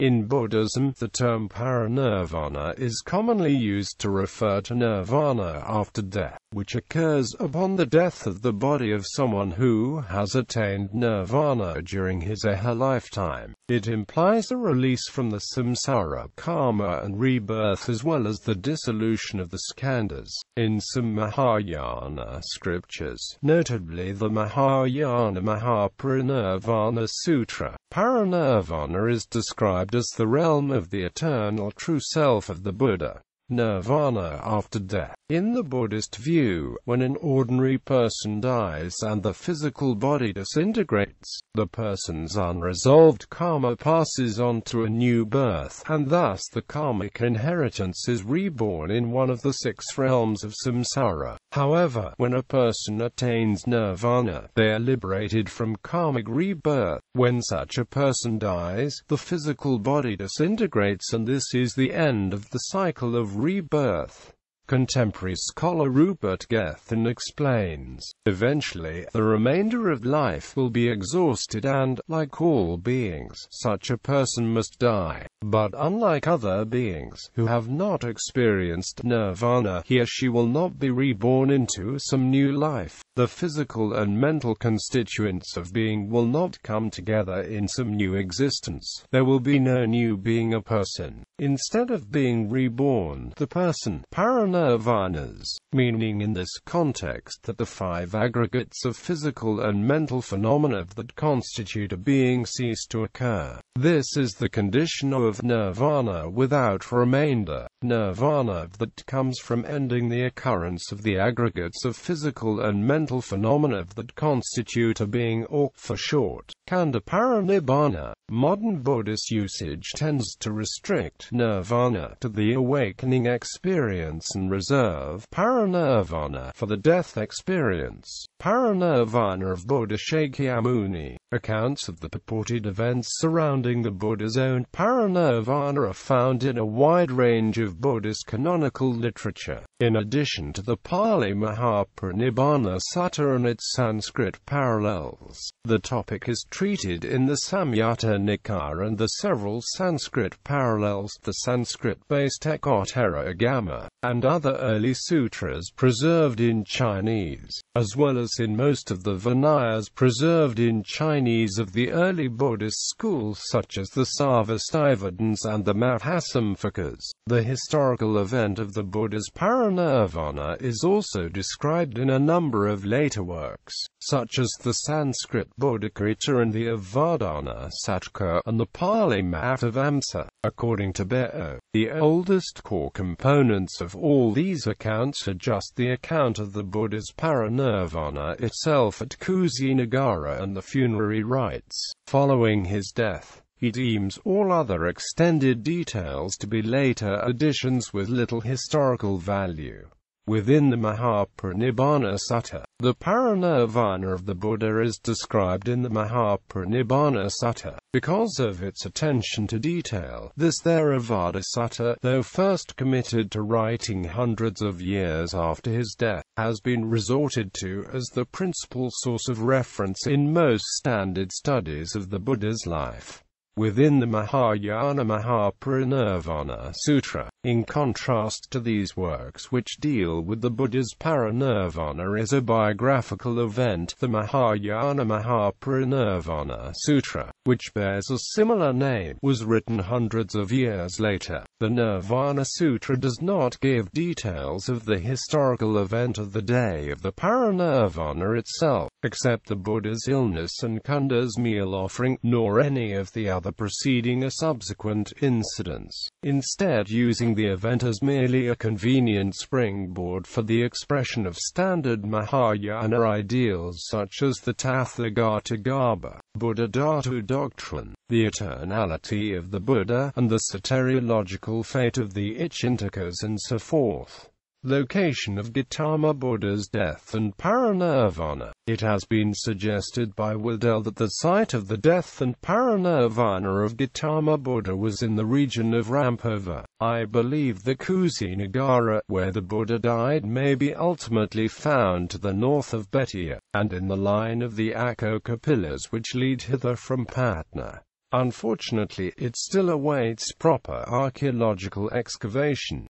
In Buddhism, the term Parinirvāṇa is commonly used to refer to nirvana after death, which occurs upon the death of the body of someone who has attained nirvana during his or her lifetime. It implies a release from the Saṃsāra, karma and rebirth, as well as the dissolution of the skandhas. In some Mahāyāna scriptures, notably the Mahāyāna Mahāparinirvāṇa Sūtra, Parinirvāna is described as the realm of the eternal true self of the Buddha. Nirvana after death. In the Buddhist view, when an ordinary person dies and the physical body disintegrates, the person's unresolved karma passes on to a new birth, and thus the karmic inheritance is reborn in one of the 6 realms of Saṃsāra. However, when a person attains nirvana, they are liberated from karmic rebirth. When such a person dies, the physical body disintegrates, and this is the end of the cycle of rebirth. Contemporary scholar Rupert Gethin explains, eventually, the remainder of life will be exhausted and, like all beings, such a person must die. But unlike other beings, who have not experienced nirvana, he or she will not be reborn into some new life. The physical and mental constituents of being will not come together in some new existence. There will be no new being, a person. Instead of being reborn, the person, Parinirvānas, meaning in this context that the 5 aggregates of physical and mental phenomena that constitute a being cease to occur. This is the condition of nirvana without remainder. Nirvana that comes from ending the occurrence of the aggregates of physical and mental phenomena that constitute a being, or, for short, Khandha Parinirvāna. Modern Buddhist usage tends to restrict nirvana to the awakening experience and reserve Parinirvāna for the death experience. Parinirvāna of Buddha Shakyamuni. Accounts of the purported events surrounding the Buddha's own Parinirvāna are found in a wide range of Buddhist canonical literature. In addition to the Pali Mahāparinirvāṇa Sutta and its Sanskrit parallels, the topic is treated in the Samyutta Nikāya and the several Sanskrit parallels, the Sanskrit-based Ekottara and other early sutras preserved in Chinese, as well as in most of the Vinayas preserved in Chinese of the early Buddhist schools such as the Sarvastivadins and the Mahasamsakas. The historical event of the Buddha's Parinirvāna is also described in a number of later works, such as the Sanskrit Buddhagita and the Avadana Sattaka and the Pali Mahavamsa. According to Be'o, the oldest core components of all these accounts are just the account of the Buddha's Parinirvāna itself at Kusinagara and the funerary rites following his death. He deems all other extended details to be later additions with little historical value. Within the Mahāparinirvāna Sutta, the Parinirvāna of the Buddha is described in the Mahāparinirvāna Sutta. Because of its attention to detail, this Theravada Sutta, though first committed to writing hundreds of years after his death, has been resorted to as the principal source of reference in most standard studies of the Buddha's life. Within the Mahāyāna Mahāparinirvāna Sūtra, in contrast to these works which deal with the Buddha's Parinirvāna as a biographical event, the Mahāyāna Mahāparinirvāna Sūtra, which bears a similar name, was written hundreds of years later. The Nirvana Sutra does not give details of the historical event of the day of the Parinirvāna itself, except the Buddha's illness and Khandha's meal offering, nor any of the other preceding or subsequent incidents, instead using the event as merely a convenient springboard for the expression of standard Mahāyāna ideals such as the Tathagatagarbha, Buddha Dhatu doctrine, the eternality of the Buddha, and the soteriological fate of the Ichintakas and so forth. Location of Gautama Buddha's death and Parinirvāna. It has been suggested by Waddell that the site of the death and Parinirvāna of Gautama Buddha was in the region of Rampova. I believe the Kusinagara, where the Buddha died, may be ultimately found to the north of Betia, and in the line of the Akoka pillars which lead hither from Patna. Unfortunately, it still awaits proper archaeological excavation.